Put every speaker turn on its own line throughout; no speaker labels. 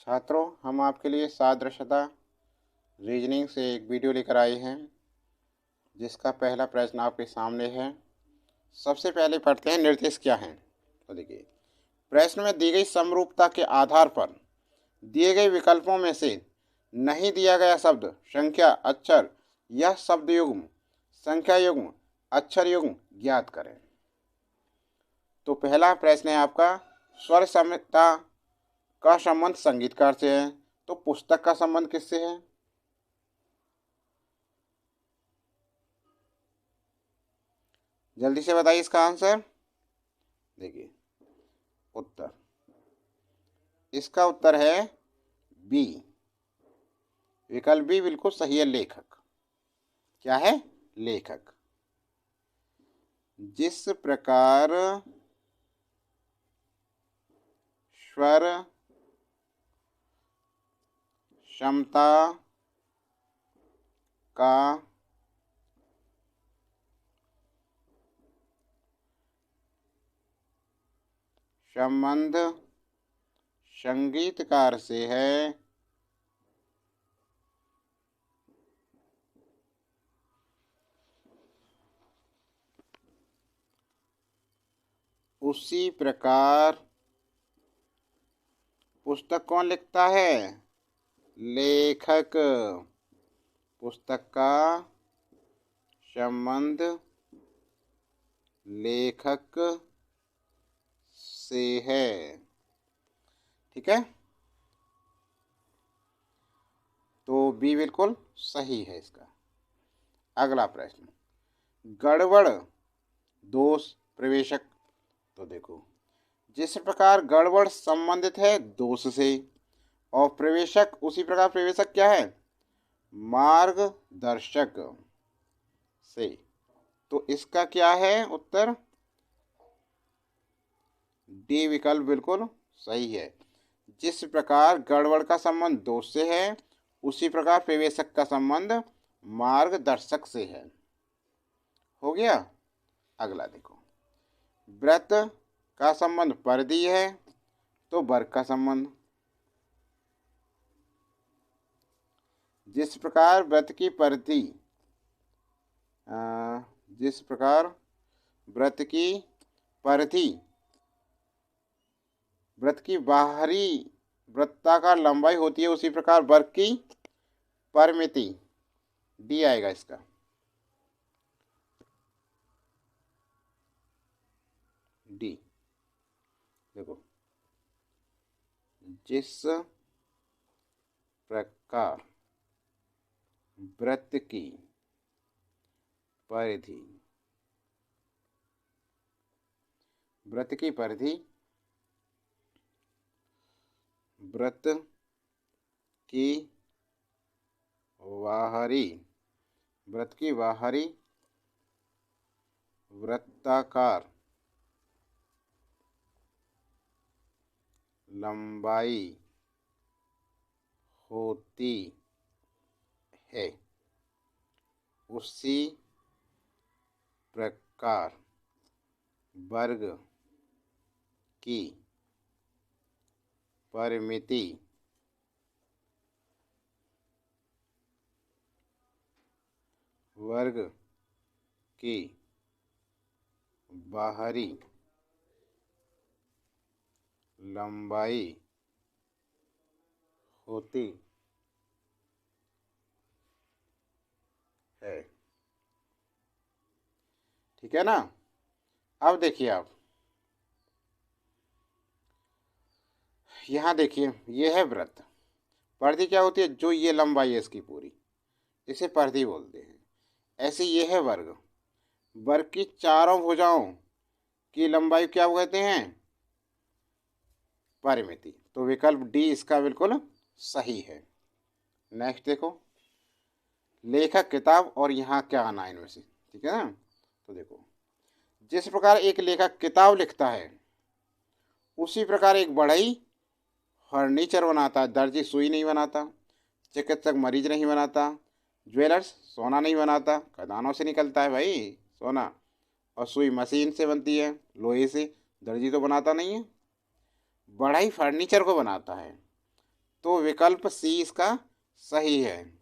छात्रों, हम आपके लिए सादृश्यता रीजनिंग से एक वीडियो लेकर आए हैं, जिसका पहला प्रश्न आपके सामने है। सबसे पहले पढ़ते हैं निर्देश क्या हैं। तो देखिए, प्रश्न में दी गई समरूपता के आधार पर दिए गए विकल्पों में से नहीं दिया गया शब्द संख्या, अक्षर या शब्द युग्म, संख्या युग्म, अक्षर युग्म ज्ञात करें। तो पहला प्रश्न है आपका, स्वर समता का संबंध संगीतकार से है, तो पुस्तक का संबंध किससे है? जल्दी से बताइए इसका आंसर। देखिए उत्तर, इसका उत्तर है बी, विकल्प बी बिल्कुल सही है, लेखक। क्या है? लेखक। जिस प्रकार स्वर क्षमता का संबंध संगीतकार से है, उसी प्रकार पुस्तक कौन लिखता है? लेखक। पुस्तक का संबंध लेखक से है। ठीक है, तो बी बिल्कुल सही है इसका। अगला प्रश्न, गड़बड़ दोष प्रवेशक। तो देखो, जिस प्रकार गड़बड़ संबंधित है दोष से और प्रवेशक उसी प्रकार प्रवेशक क्या है? मार्गदर्शक से। तो इसका क्या है उत्तर? डी विकल्प बिल्कुल सही है। जिस प्रकार गड़बड़ का संबंध दोष से है, उसी प्रकार प्रवेशक का संबंध मार्गदर्शक से है। हो गया। अगला देखो, व्रत का संबंध परिधि है, तो वर्ग का संबंध। जिस प्रकार व्रत की परिधि जिस प्रकार व्रत की परिधि व्रत की बाहरी वृत्ताकार लंबाई होती है, उसी प्रकार वर्ग की परिमिति। डी आएगा इसका। डी। देखो, जिस प्रकार व्रत की परिधि व्रत की परिधि व्रत की बाहरी वृत्ताकार लंबाई होती है, उसी प्रकार वर्ग की परिमिति वर्ग की बाहरी लंबाई होती है। ठीक है ना। अब देखिए, आप यहाँ देखिए, ये है व्रत। परिधि क्या होती है? जो ये लंबाई है इसकी पूरी, इसे परिधि बोलते हैं। ऐसे ये है वर्ग। वर्ग की चारों भुजाओं की लंबाई क्या कहते हैं? परिमिति। तो विकल्प डी इसका बिल्कुल सही है। नेक्स्ट देखो, लेखक, किताब और यहाँ क्या आना है इनमें से। ठीक है ना। तो देखो, जिस प्रकार एक लेखक किताब लिखता है, उसी प्रकार एक बढ़ई फर्नीचर बनाता है। दर्जी सुई नहीं बनाता, चिकित्सक मरीज नहीं बनाता, ज्वेलर्स सोना नहीं बनाता। खदानों से निकलता है भाई सोना, और सुई मशीन से बनती है, लोहे से। दर्जी तो बनाता नहीं है। बढ़ई फर्नीचर को बनाता है। तो विकल्प सी इसका सही है,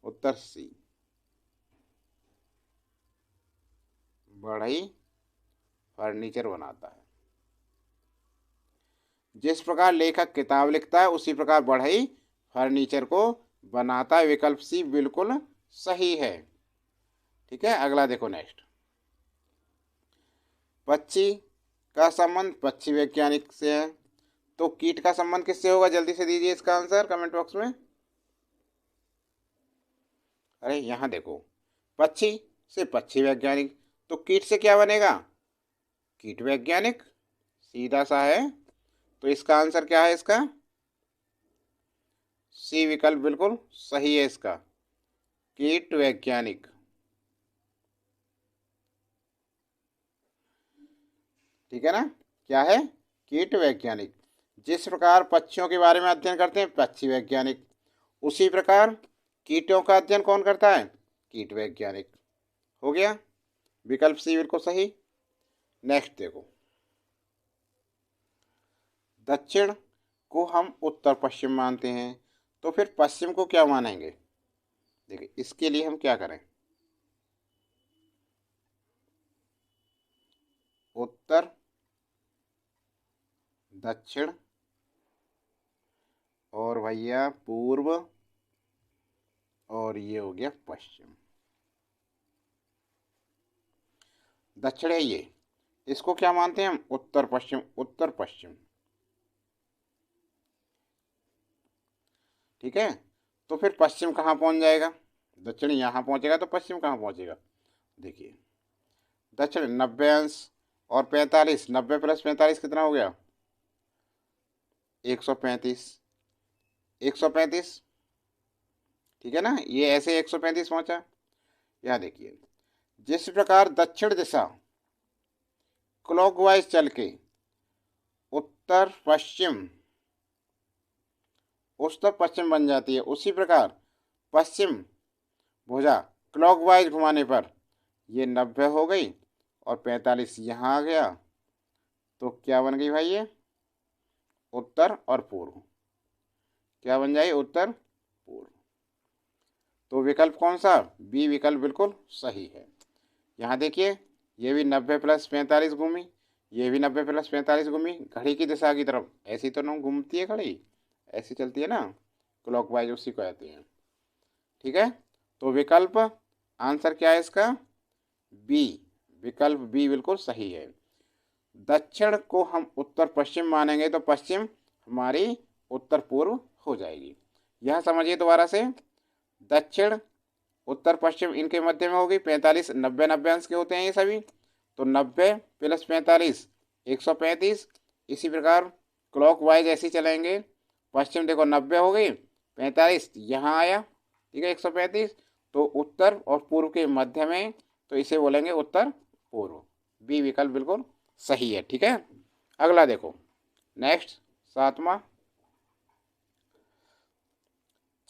उत्तर सी। बढ़ई फर्नीचर बनाता है। जिस प्रकार लेखक किताब लिखता है उसी प्रकार बढ़ई फर्नीचर को बनाता है, विकल्प सी बिल्कुल सही है। ठीक है, अगला देखो नेक्स्ट। पक्षी का संबंध पक्षी वैज्ञानिक से है, तो कीट का संबंध किससे होगा? जल्दी से दीजिए इसका आंसर कमेंट बॉक्स में। अरे यहाँ देखो, पक्षी से पक्षी वैज्ञानिक, तो कीट से क्या बनेगा? कीट वैज्ञानिक, सीधा सा है। तो इसका आंसर क्या है? इसका सी विकल्प बिल्कुल सही है इसका, कीट वैज्ञानिक। ठीक है ना, क्या है? कीट वैज्ञानिक। जिस प्रकार पक्षियों के बारे में अध्ययन करते हैं पक्षी वैज्ञानिक, उसी प्रकार कीटों का अध्ययन कौन करता है? कीट वैज्ञानिक। हो गया, विकल्प सी बिल्कुल सही। नेक्स्ट देखो, दक्षिण को हम उत्तर पश्चिम मानते हैं, तो फिर पश्चिम को क्या मानेंगे? देखिए इसके लिए हम क्या करें, उत्तर, दक्षिण और भैया पूर्व, और ये हो गया पश्चिम। दक्षिण है ये, इसको क्या मानते हैं हम? उत्तर पश्चिम, उत्तर पश्चिम। ठीक है, तो फिर पश्चिम कहाँ पहुंच जाएगा? दक्षिण यहाँ पहुंचेगा तो पश्चिम कहाँ पहुंचेगा? देखिए, दक्षिण 90 और 45, 90 प्लस 45 कितना हो गया? 135, 135। ठीक है ना, ये ऐसे 135 पहुंचा। यहाँ देखिए, जिस प्रकार दक्षिण दिशा क्लॉकवाइज चल के उत्तर पश्चिम, उत्तर पश्चिम बन जाती है, उसी प्रकार पश्चिम भुजा क्लॉकवाइज घुमाने पर ये 90 हो गई और 45 यहाँ आ गया, तो क्या बन गई भाई? ये उत्तर और पूर्व। क्या बन जाए? उत्तर पूर्व। तो विकल्प कौन सा? बी विकल्प बिल्कुल सही है। यहाँ देखिए, ये भी 90 प्लस 45 घूमी, ये भी 90 प्लस 45 घूमी, घड़ी की दिशा की तरफ। ऐसी तो ना घूमती है घड़ी, ऐसी चलती है ना, क्लॉकवाइज, उसी को कहते हैं। ठीक है, तो विकल्प आंसर क्या है इसका? बी, विकल्प बी बिल्कुल सही है। दक्षिण को हम उत्तर पश्चिम मानेंगे तो पश्चिम हमारी उत्तर पूर्व हो जाएगी। यह समझिए दोबारा से, दक्षिण उत्तर पश्चिम इनके मध्य में होगी। 45 90 90 अंश के होते हैं ये सभी, तो 90 प्लस 45 135। इसी प्रकार क्लॉक वाइज ऐसे चलेंगे, पश्चिम देखो 90 हो गई, 45 यहाँ आया, ठीक है 135, तो उत्तर और पूर्व के मध्य में, तो इसे बोलेंगे उत्तर पूर्व। बी विकल्प बिल्कुल सही है। ठीक है, अगला देखो नेक्स्ट, 7वां।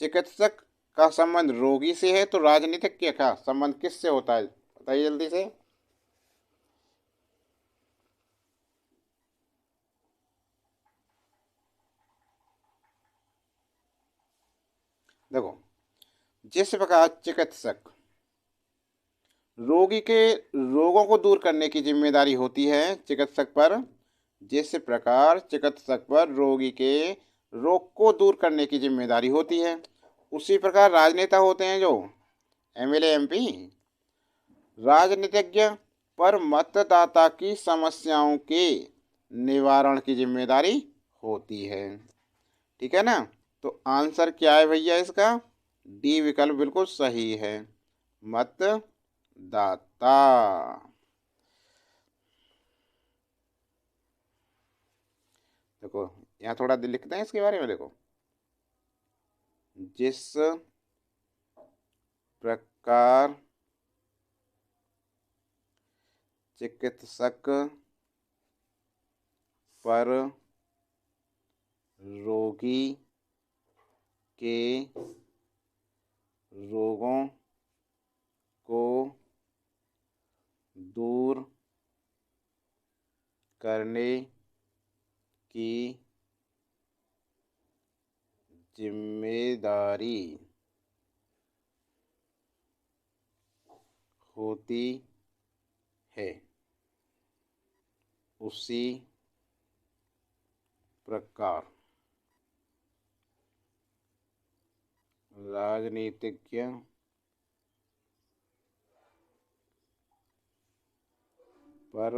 चिकित्सक का संबंध रोगी से है, तो राजनीतिक का संबंध किससे होता है? बताइए जल्दी से। देखो, जिस प्रकार चिकित्सक रोगी के रोगों को दूर करने की जिम्मेदारी होती है चिकित्सक पर, जिस प्रकार चिकित्सक पर रोगी के रोग को दूर करने की जिम्मेदारी होती है, उसी प्रकार राजनेता होते हैं जो एमएलए एमपी, राजनीतिज्ञ पर मतदाता की समस्याओं के निवारण की जिम्मेदारी होती है। ठीक है ना, तो आंसर क्या है भैया इसका? डी विकल्प बिल्कुल सही है, मतदाता। देखो यहाँ थोड़ा लिखते हैं इसके बारे में। देखो, जिस प्रकार चिकित्सक पर रोगी के रोगों को दूर करने की जिम्मेदारी होती है, उसी प्रकार राजनीतिज्ञ पर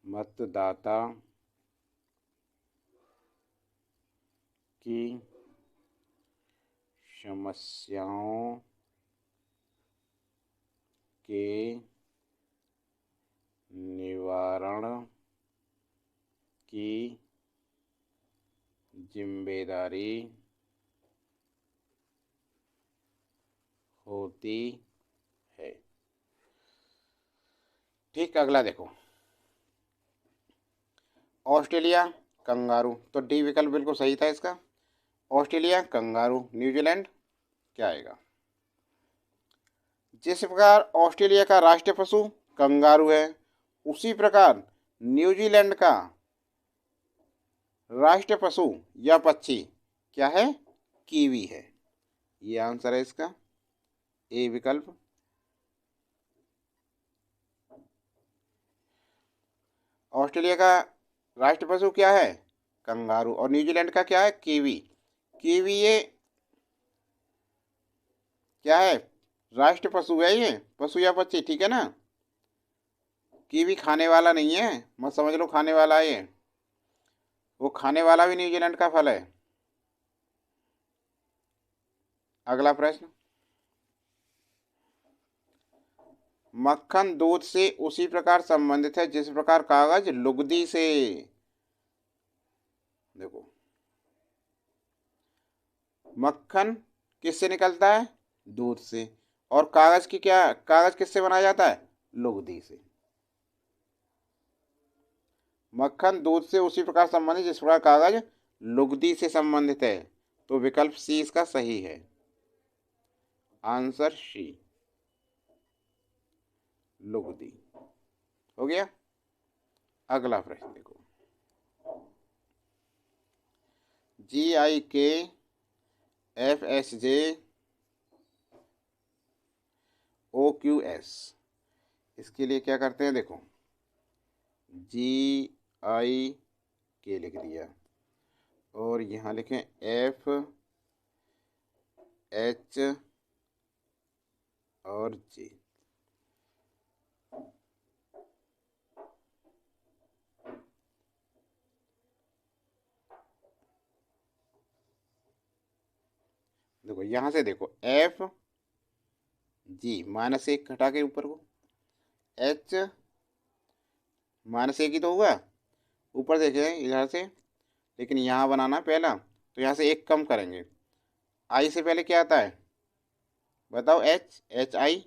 मतदाता की समस्याओं के निवारण की जिम्मेदारी होती है। ठीक, अगला देखो, ऑस्ट्रेलिया कंगारू, तो डी विकल्प बिल्कुल सही था इसका। ऑस्ट्रेलिया कंगारू, न्यूजीलैंड क्या आएगा? जिस प्रकार ऑस्ट्रेलिया का राष्ट्रीय पशु कंगारू है, उसी प्रकार न्यूजीलैंड का राष्ट्रीय पशु या पक्षी क्या है? कीवी है। ये आंसर है इसका, ए विकल्प। ऑस्ट्रेलिया का राष्ट्रीय पशु क्या है? कंगारू, और न्यूजीलैंड का क्या है? कीवी। कीवी ये क्या है? राष्ट्रीय पशु है, ये पशु या पक्षी, ठीक है ना। कीवी खाने वाला नहीं है, मत समझ लो खाने वाला है ये, वो खाने वाला भी न्यूजीलैंड का फल है। अगला प्रश्न, मक्खन दूध से उसी प्रकार संबंधित है जिस प्रकार कागज लुगदी से। देखो, मक्खन किससे निकलता है? दूध से। और कागज की क्या, कागज किससे बनाया जाता है? लुगदी से। मक्खन दूध से उसी प्रकार संबंधित जिस प्रकार कागज लुगदी से संबंधित है, तो विकल्प सी इसका सही है, आंसर सी, लुगदी। हो गया। अगला प्रश्न देखो, GIK FSJ OQS, इसके लिए क्या करते हैं? देखो, GIK लिख दिया और यहाँ लिखें FH और J। देखो यहाँ से देखो, FG -1 घटा के ऊपर को, H -1 ही तो हुआ, ऊपर देखें इधर से, लेकिन यहाँ बनाना पहला, तो यहाँ से 1 कम करेंगे। I से पहले क्या आता है बताओ? HI,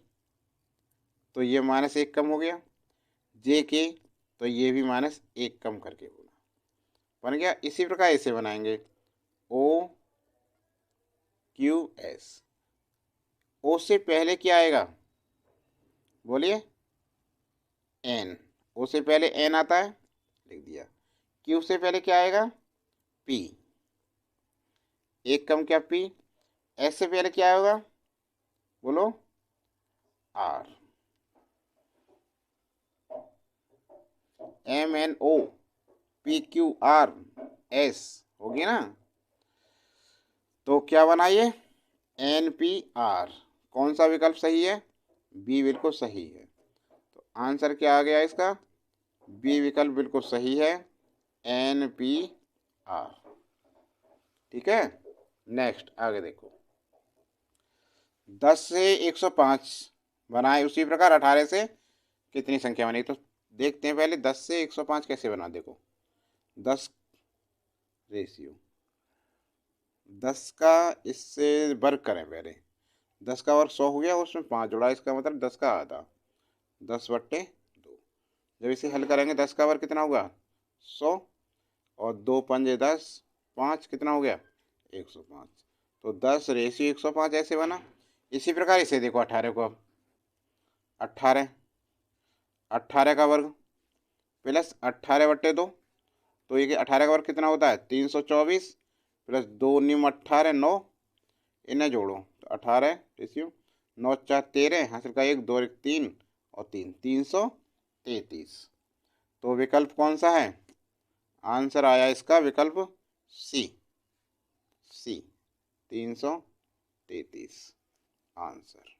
तो ये -1 कम हो गया। JK, तो ये भी -1 कम करके बन गया। इसी प्रकार इसे बनाएंगे OQS। O से पहले क्या आएगा? बोलिए, N। O से पहले N आता है, लिख दिया। Q से पहले क्या आएगा? P, 1 कम क्या? P। S से पहले क्या होगा? बोलो, R। MNO PQRS हो गया ना। तो क्या बनाइए? NPR। कौन सा विकल्प सही है? बी बिल्कुल सही है। तो आंसर क्या आ गया इसका? बी विकल्प बिल्कुल सही है, NPR। ठीक है। नेक्स्ट आगे देखो, 10 से 105 बनाए, उसी प्रकार 18 से कितनी संख्या बनी? तो देखते हैं पहले 10 से 105 कैसे बना। देखो, 10 रेशियो 10 का इससे वर्ग करें पहले, 10 का वर्ग 100 हो गया, उसमें 5 जोड़ा, इसका मतलब 10 का आधा, 10/2। जब इसे हल करेंगे 10 का वर्ग कितना होगा? 100, और 2 पंजे 10, 5 कितना हो गया? 105। तो 10 रेशियो 105 ऐसे बना। इसी प्रकार इसे देखो 18 को, अब 18 का वर्ग प्लस 18/2, तो ये 18 का वर्ग कितना होता है? 324, प्लस 2 न्यूम 18 9, इन्हें जोड़ो तो 18 रेशियो 9 4 13, हासिल का 1 2 1 3 और 3 333। तो विकल्प कौन सा है? आंसर आया इसका विकल्प सी 333 आंसर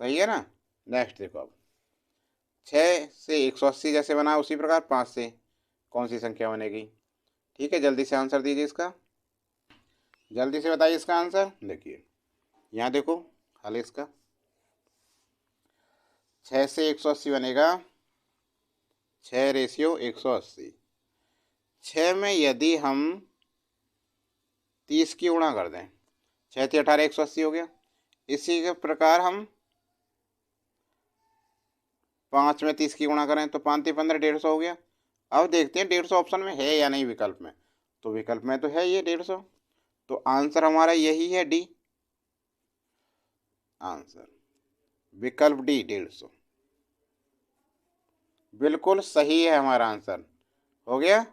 सही है ना। नेक्स्ट देखो, अब 6 से 180 जैसे बना उसी प्रकार 5 से कौन सी संख्या बनेगी? ठीक है, जल्दी से आंसर दीजिए इसका, जल्दी से बताइए इसका आंसर। देखिए यहाँ देखो हल इसका, 6 से 180 बनेगा 6 रेशियो 180। 6 में यदि हम 30 की गुणा कर दें, 6 से 18 180 हो गया। इसी के प्रकार हम 5 में 30 की गुणा करें तो 5 3 15 150 हो गया। अब देखते हैं 150 ऑप्शन में है या नहीं विकल्प में। तो विकल्प में तो है ये 150, तो आंसर हमारा यही है डी। आंसर विकल्प डी 150 बिल्कुल सही है हमारा आंसर। हो गया।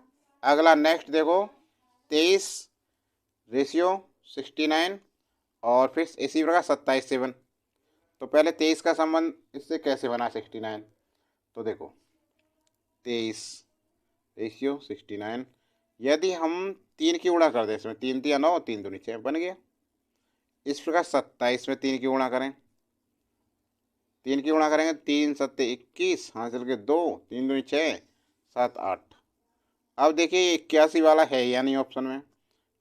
अगला नेक्स्ट देखो, 23 रेशियो 69 और फिर इसी प्रकार 27 से बन। तो पहले 23 का संबंध इससे कैसे बना 69? तो देखो 23 रेशियो 69, यदि हम 3 की गुणा कर दें इसमें, 3 3 9 3 दूनी 6 बन गया। इस प्रकार 27 में 3 की गुणा करें, 3 की गुणा करेंगे 3 7 21, हासिल के 2 3 दूनी 6 7 8। अब देखिए 81 वाला है या नहीं ऑप्शन में,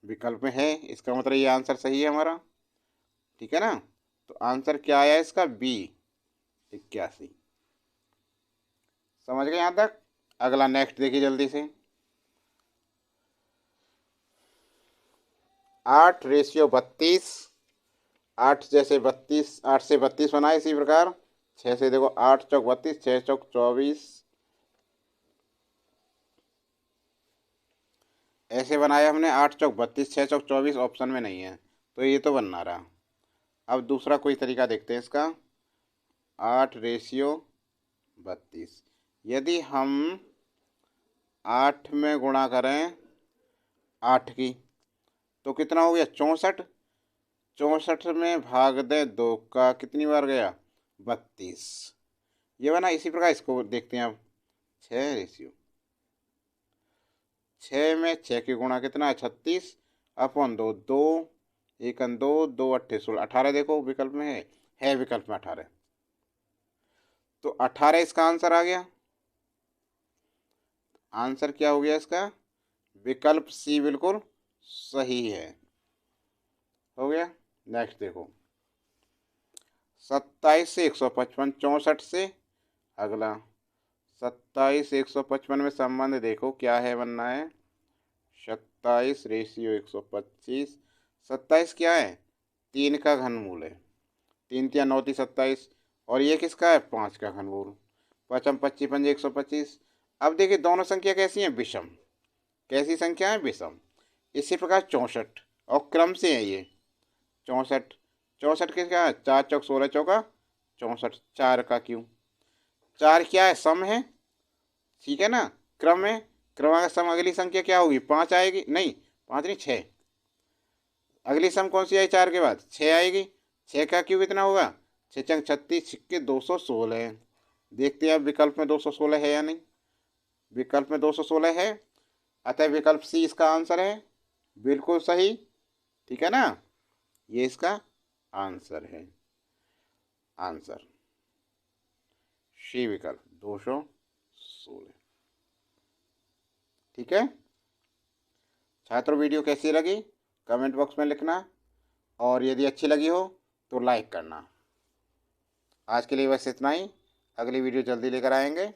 विकल्प में है, इसका मतलब ये आंसर सही है हमारा। ठीक है ना, तो आंसर क्या आया इसका? बी 81। समझ गए यहाँ तक? अगला नेक्स्ट देखिए जल्दी से, 8 रेशियो 32, 8 जैसे 32, 8 से 32 बनाए इसी प्रकार 6 से देखो 8 चौक 32, 6 चौक 24 ऐसे बनाया हमने। 8 चौक 32, 6 चौक 24 ऑप्शन में नहीं है, तो ये तो बनना रहा। अब दूसरा कोई तरीका देखते हैं इसका, 8 रेशियो 32, यदि हम 8 में गुणा करें 8 की तो कितना हो गया? 64। 64 में भाग दें 2 का, कितनी बार गया? 32। ये बना। इसी प्रकार इसको देखते हैं अब, 6 रेशियो 6 में 6 की गुणा कितना है? 36 अपन 2 2 1 2 2 8 16 18 देखो विकल्प में है विकल्प में 18। तो 18 इसका आंसर आ गया। आंसर क्या हो गया इसका? विकल्प सी बिल्कुल सही है। हो गया। नेक्स्ट देखो, 27 से 155, 64 से अगला 27 155 में संबंध देखो क्या है, बनना है 27 रेशियो 125। 27 क्या है? 3 का घनमूल है, 3 3 9 3 27, और ये किसका है? 5 का घनमूल। 5 25 5 125। अब देखिए दोनों संख्या कैसी हैं? विषम। कैसी संख्या है? विषम। इसी प्रकार 64 और क्रम से है ये 64। 64 किसका है? 4 चौक 16 चौका 64, 4 का क्यों? 4 क्या है? सम है। ठीक है ना, क्रम में, क्रम का सम अगली संख्या क्या होगी? 5 आएगी, नहीं 5 नहीं 6। अगली सम कौन सी आई 4 के बाद? 6 आएगी। 6 का क्यों कितना होगा? 6 चंग 36 छिक्के 216 है। देखते हैं अब विकल्प में 216 है या नहीं। विकल्प में 216 है, अतः विकल्प सी इसका आंसर है। बिल्कुल सही। ठीक है ना, ये इसका आंसर है। आंसर सी विकल्प 216। ठीक है छात्रों, वीडियो कैसी लगी कमेंट बॉक्स में लिखना, और यदि अच्छी लगी हो तो लाइक करना। आज के लिए बस इतना ही, अगली वीडियो जल्दी लेकर आएंगे।